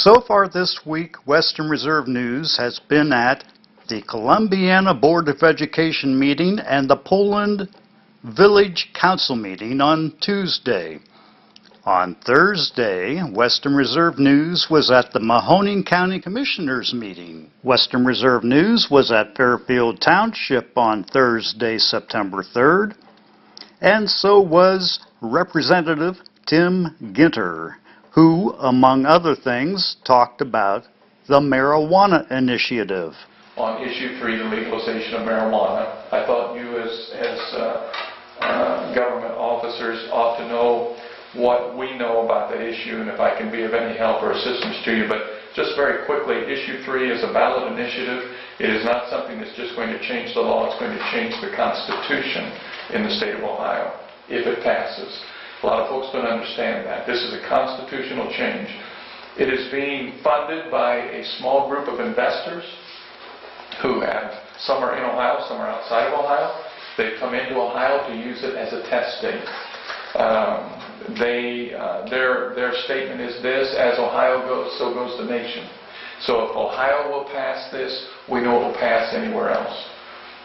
So far this week, Western Reserve News has been at the Columbiana Board of Education meeting and the Poland Village Council meeting on Tuesday. On Thursday, Western Reserve News was at the Mahoning County Commissioners meeting. Western Reserve News was at Fairfield Township on Thursday, September 3rd, and so was Representative Tim Ginter, who, among other things, talked about the marijuana initiative. On issue 3, the legalization of marijuana, I thought you as government officers ought to know what we know about that issue and if I can be of any help or assistance to you. But just very quickly, issue 3 is a ballot initiative. It is not something that's just going to change the law. It's going to change the Constitution in the state of Ohio if it passes. A lot of folks don't understand that. This is a constitutional change. It is being funded by a small group of investors who have, some are in Ohio, some are outside of Ohio. They've come into Ohio to use it as a test state. Their statement is this: as Ohio goes, so goes the nation. So if Ohio will pass this, we know it will pass anywhere else.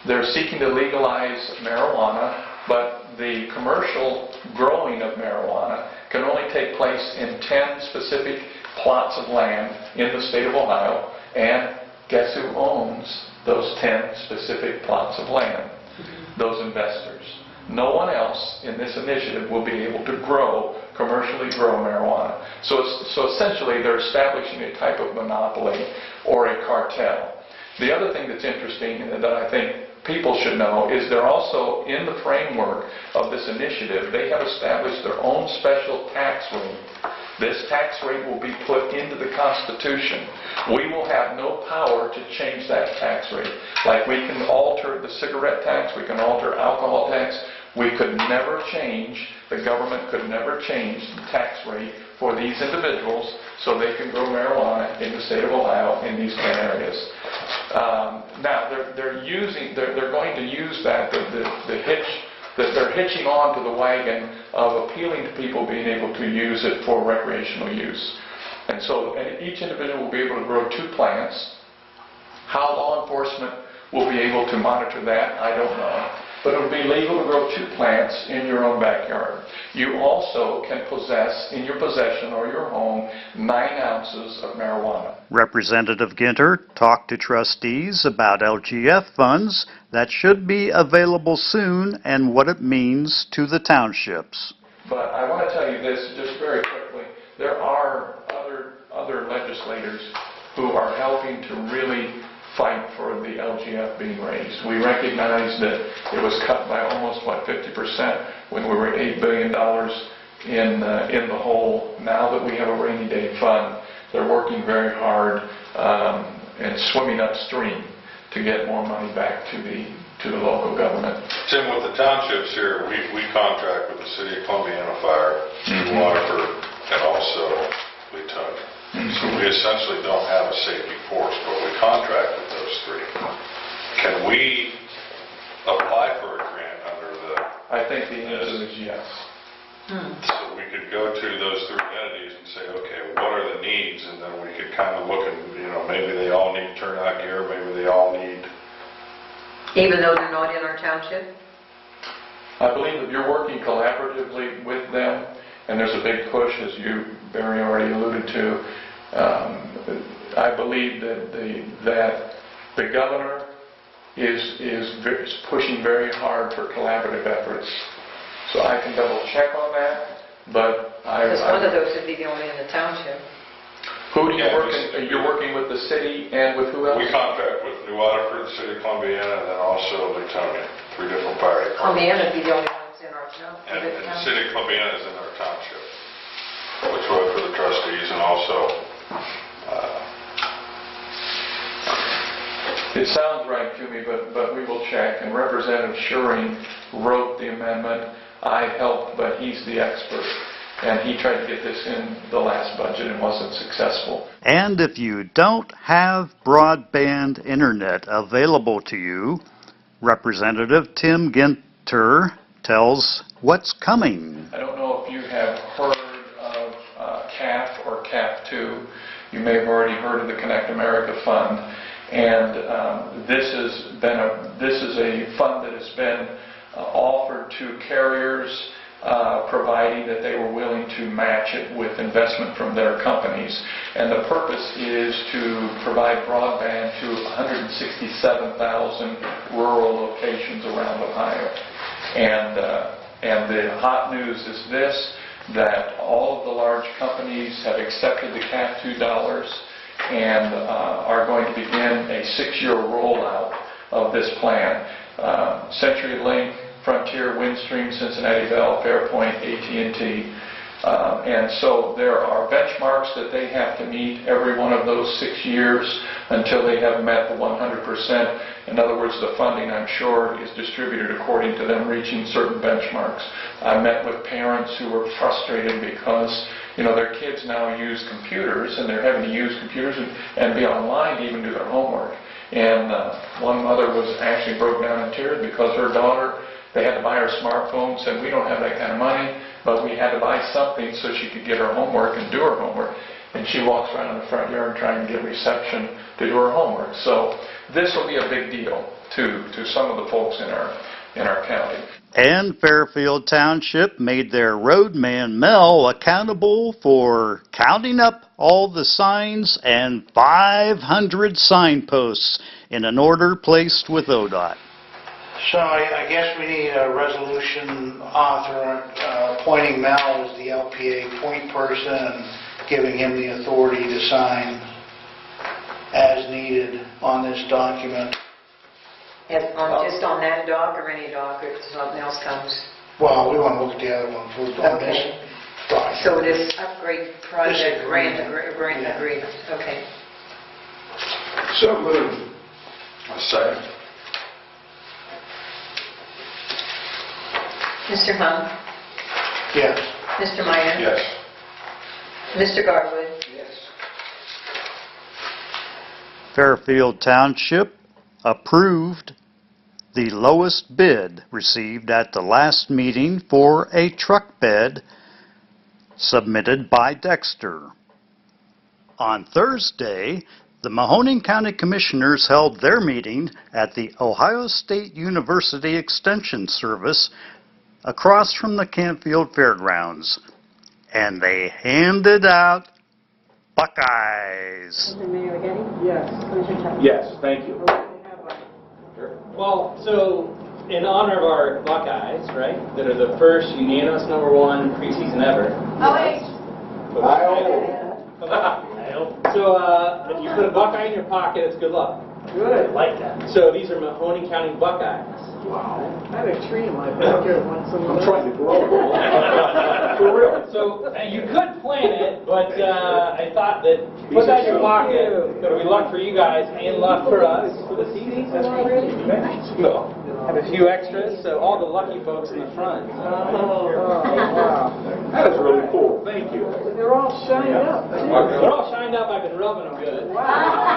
They're seeking to legalize marijuana, but the commercial growing of marijuana can only take place in 10 specific plots of land in the state of Ohio, and guess who owns those 10 specific plots of land? Those investors. No one else in this initiative will be able to commercially grow marijuana. So essentially they're establishing a type of monopoly or a cartel. The other thing that's interesting that I think people should know is they're also, in the framework of this initiative, they have established their own special tax rate. This tax rate will be put into the Constitution. We will have no power to change that tax rate. Like we can alter the cigarette tax, we can alter alcohol tax. We could never change, the government could never change the tax rate for these individuals so they can grow marijuana in the state of Ohio in these 10 areas. Now, they're going to use that, the hitch, that they're hitching on to the wagon of appealing to people being able to use it for recreational use. And so each individual will be able to grow 2 plants. How law enforcement will be able to monitor that, I don't know. But it will be legal to grow 2 plants in your own backyard. You also can possess, in your possession or your home, 9 ounces of marijuana. Representative Ginter talked to trustees about LGF funds that should be available soon and what it means to the townships. But I want to tell you this just very quickly. There are other legislators who are helping to really fight for the LGF being raised. We recognize that it was cut by almost, 50% when we were at $8 billion in the hole. Now that we have a rainy day fund, they're working very hard and swimming upstream to get more money back to the local government. Tim, with the townships here, we contract with the City of Columbiana Fire, Waterford, and also Leetonia. So we essentially don't have a safety force, but we contract with those 3. Can we apply for a grant under the... I think the answer is yes. So we could go to those 3 entities and say, okay, what are the needs? And then we could kind of look and, maybe they all need turnout gear, maybe they all need... Even though they're not in our township? I believe that you're working collaboratively with them, and there's a big push, as you, Barry, already alluded to. I believe that the governor is pushing very hard for collaborative efforts. So I can double check on that, but Because one of those would be the only in the township. Who do you you're working with the city and with who else? We contract with New Waterford, the City of Columbiana, and then also Leetonia, 3 different fire departments. Columbiana would be the only ones in our township. And the City of Columbiana is in our township, which was for the trustees, and also it sounds right to me, but we will check. And Representative Schuring wrote the amendment. I helped, but he's the expert. And he tried to get this in the last budget and wasn't successful. And if you don't have broadband internet available to you, Representative Tim Ginter tells what's coming. I don't know if you have heard of CAF or CAF2. You may have already heard of the Connect America Fund, and this is a fund that has been offered to carriers, providing that they were willing to match it with investment from their companies. And the purpose is to provide broadband to 167,000 rural locations around Ohio. And the hot news is this, that all of the large companies have accepted the CAF $2 and are going to begin a 6-year rollout of this plan. CenturyLink, Frontier, Windstream, Cincinnati Bell, Fairpoint, AT&T. And so there are benchmarks that they have to meet every one of those 6 years until they have met the 100%. In other words, the funding, I'm sure, is distributed according to them reaching certain benchmarks. I met with parents who were frustrated because, their kids now use computers, and they're having to use computers and be online to even do their homework. And one mother was actually broke down in tears because her daughter, they had to buy her smartphone, said, we don't have that kind of money, but we had to buy something so she could get her homework and do her homework. And she walks around in the front yard trying to get reception to do her homework. So this will be a big deal to some of the folks in our county. And Fairfield Township made their Roadman Mel accountable for counting up all the signs and 500 signposts in an order placed with ODOT. So I guess we need a resolution appointing Mel as the LPA point person and giving him the authority to sign as needed on this document. Just on that dock or any dock, if something else comes? Well, we want to look at the other one first on this Okay. document. So this upgrade project grant agreement. agreement, okay. So moved. A second. Mr. Hung? Yes. Mr. Meyer? Yes. Mr. Garwood? Yes. Fairfield Township approved the lowest bid received at the last meeting for a truck bed submitted by Dexter. On Thursday, the Mahoning County Commissioners held their meeting at the Ohio State University Extension Service across from the Canfield Fairgrounds, and they handed out Buckeyes. Mayor Getty? Yes. Commissioner Tucker? Yes, thank you. Well, so in honor of our Buckeyes, right, that are the first unanimous #1 preseason ever. So if you put a Buckeye in your pocket, it's good luck. Good. I like that. So these are Mahoning County Buckeyes. Wow. I had a tree in my backyard once. I'm trying to grow it. For real. So you could plant it, but I thought that put that in your pocket. It'll be luck for you guys and luck for us for the season. So have a few extras, so all the lucky folks in the front. Wow. That is really cool. Thank you. They're all shined up. They're all shined up. I've been rubbing them good. Wow.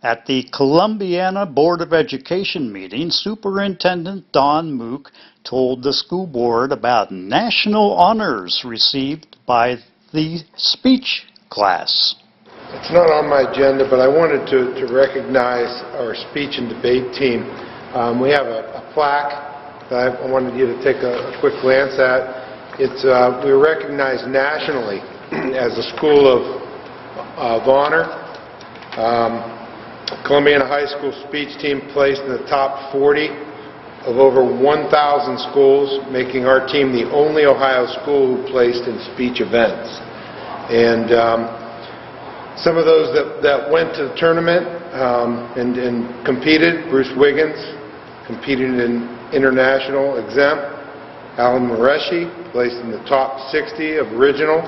At the Columbiana Board of Education meeting, Superintendent Don Mook told the school board about national honors received by the speech class. It's not on my agenda, but I wanted to recognize our speech and debate team. We have a plaque that I wanted you to take a quick glance at. We were recognized nationally as a school of honor. Columbiana High School speech team placed in the top 40 of over 1,000 schools, making our team the only Ohio school who placed in speech events. And some of those that went to the tournament and competed, Bruce Wiggins competed in international exempt, Alan Mareshi placed in the top 60 of original,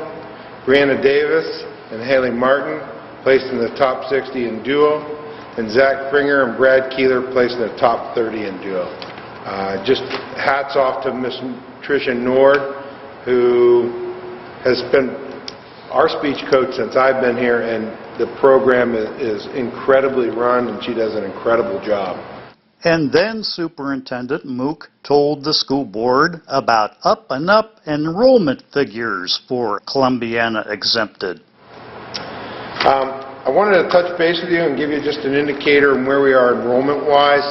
Brianna Davis and Haley Martin placed in the top 60 in duo, and Zach Pringer and Brad Keeler placed in the top 30 in duo. Just hats off to Miss Tricia Nord, who has been our speech coach since I've been here, and the program is incredibly run, and she does an incredible job. And then Superintendent Mook told the school board about up-and-up enrollment figures for Columbiana exempted. I wanted to touch base with you and give you just an indicator on where we are enrollment-wise.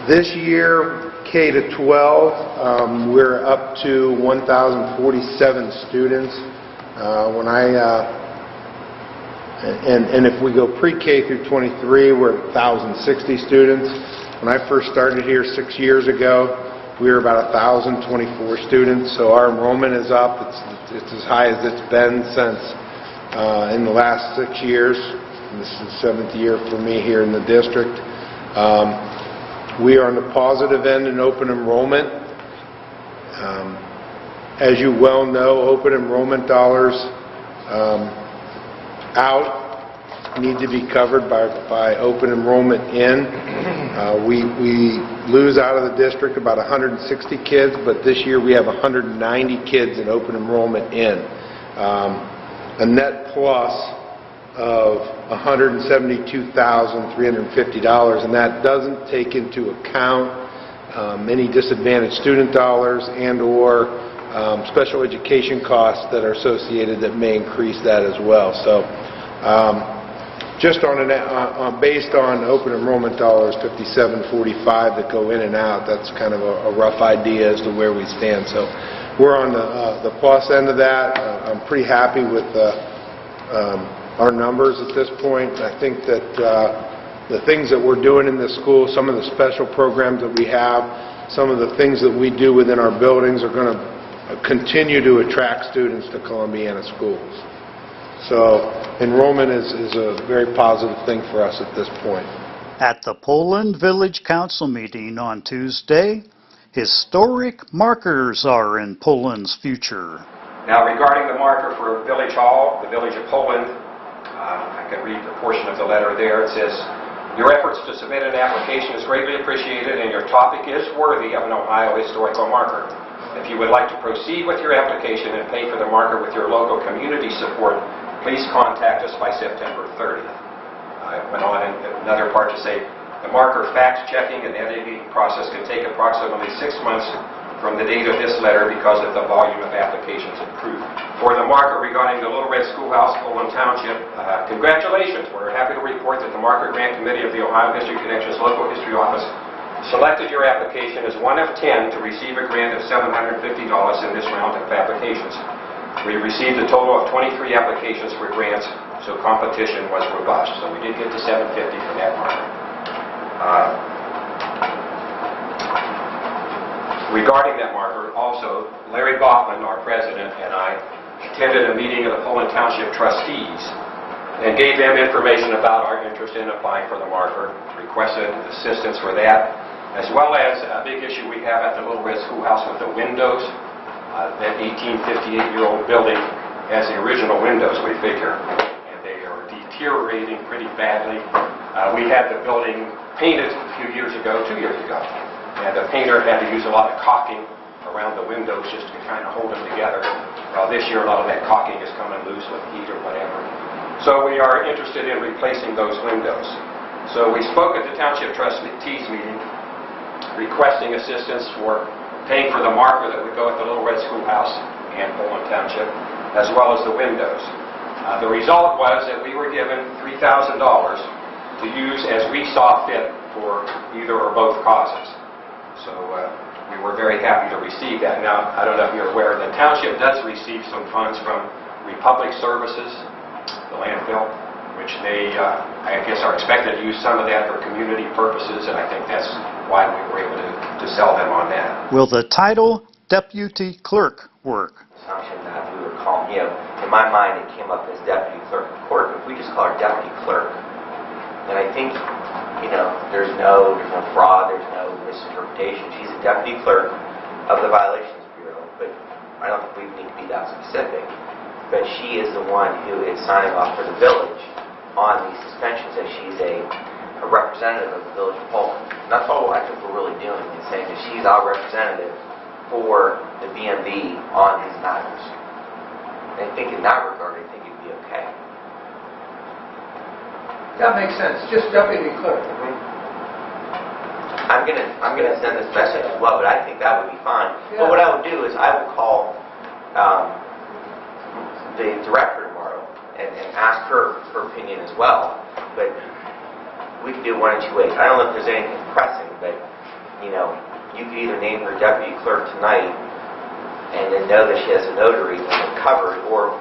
This year, K to 12, we're up to 1,047 students. And if we go pre-K through 23, we're at 1,060 students. When I first started here 6 years ago, we were about 1,024 students. So our enrollment is up. It's as high as it's been since in the last 6 years. And this is the 7th year for me here in the district. We are on the positive end in open enrollment. As you well know, open enrollment dollars out need to be covered by open enrollment in. We lose out of the district about 160 kids, but this year we have 190 kids in open enrollment in. A net plus of $172,350, and that doesn't take into account any disadvantaged student dollars and or special education costs that are associated that may increase that as well. So just based on open enrollment dollars, 5745 that go in and out, that's kind of a rough idea as to where we stand. So we're on the plus end of that. I'm pretty happy with our numbers at this point. I think that the things that we're doing in this school, some of the special programs that we have, some of the things that we do within our buildings are going to continue to attract students to Columbiana schools. So enrollment is a very positive thing for us at this point. At the Poland Village Council meeting on Tuesday, historic markers are in Poland's future. Now, regarding the marker for Village Hall, the Village of Poland, I can read a portion of the letter there. It says, "Your efforts to submit an application is greatly appreciated, and your topic is worthy of an Ohio historical marker. If you would like to proceed with your application and pay for the marker with your local community support, please contact us by September 30th. I went on in another part to say, the marker fact-checking and editing process can take approximately 6 months from the date of this letter because of the volume of applications approved. For the marker regarding the Little Red Schoolhouse, Poland Township, congratulations. We're happy to report that the Marker Grant Committee of the Ohio History Connections Local History Office selected your application as one of 10 to receive a grant of $750 in this round of applications. We received a total of 23 applications for grants, so competition was robust. So we did get to $750 for that marker. Regarding that marker, also, Larry Bachman, our president, and I attended a meeting of the Poland Township trustees and gave them information about our interest in applying for the marker, requested assistance for that, as well as a big issue we have at the Little Red Schoolhouse with the windows. That 1858-year-old building has the original windows, we figure, and they are deteriorating pretty badly. We had the building painted a few years ago, 2 years ago, and the painter had to use a lot of caulking around the windows just to kind of hold them together. Well, this year a lot of that caulking is coming loose with heat or whatever. So we are interested in replacing those windows. So we spoke at the Township Trustees meeting requesting assistance for paying for the marker that would go at the Little Red Schoolhouse and Poland Township, as well as the windows. The result was that we were given $3,000 to use as we saw fit for either or both causes. So we were very happy to receive that. Now, I don't know if you're aware, the township does receive some funds from Republic Services, the landfill, which they, I guess, are expected to use some of that for community purposes, and I think that's why we were able to sell them on that. Will the title Deputy Clerk work? Assumption that we were calling, in my mind it came up as Deputy Clerk of Court, but if we just call her Deputy Clerk, then I think, there's no fraud, there's no misinterpretation. She's a Deputy Clerk of the Violations Bureau, but I don't think we need to be that specific. But she is the one who is signing off for the village on these suspensions, that she's a representative of the Village of Poland. And that's all I think we're really doing, is saying that she's our representative for the BMV on these matters. And I think in that regard, I think it'd be okay. That makes sense, just Deputy Clerk. I'm gonna send this message as well, but I think that would be fine. Yeah. But what I would do is I would call the director tomorrow and ask her opinion as well. But we could do one of two ways. I don't know if there's anything pressing, but, you know, you could either name her deputy clerk tonight and then know that she has a notary and it's covered, or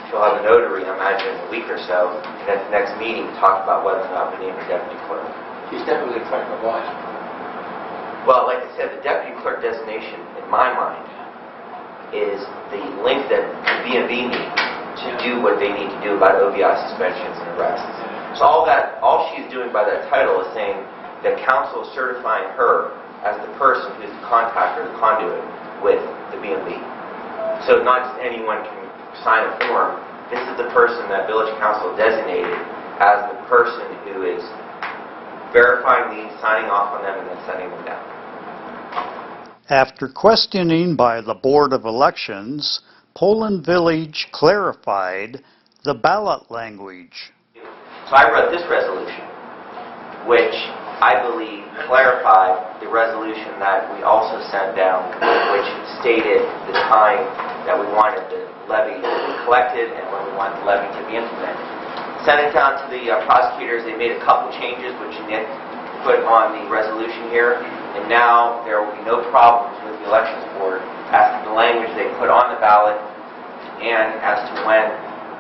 she'll have a notary, I imagine, in a week or so, and at the next meeting, talk about whether or not we name her deputy clerk. She's deputy clerk of what? Well, like I said, the deputy clerk designation, in my mind, is the link that the B&B needs to do what they need to do about OVI suspensions and arrests. So all she's doing by that title is saying that council is certifying her as the person who's the contact or the conduit with the B&B. So not just anyone can sign a form. This is the person that village council designated as the person who is verifying these, signing off on them, and then sending them down. After questioning by the Board of Elections, Poland Village clarified the ballot language. So I wrote this resolution, which I believe clarified the resolution that we also sent down, which stated the time that we wanted the levy to be collected and when we wanted the levy to be implemented. Sent it down to the prosecutors. They made a couple changes, which Nick put on the resolution here, and now there will be no problems with the elections board as to the language they put on the ballot and as to when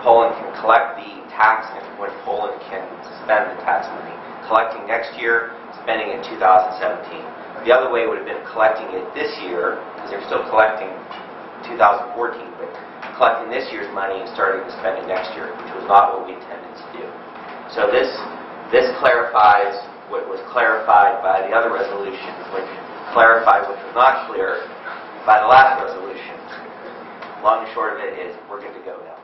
Poland can collect the tax and when Poland can spend the tax money. Collecting next year, spending in 2017. The other way would have been collecting it this year, because they're still collecting 2014, but collecting this year's money and starting to spend it next year, which was not what we intended to do. So this clarifies what was clarified by the other resolution, which clarified what was not clear by the last resolution. Long and short of it is, we're good to go now.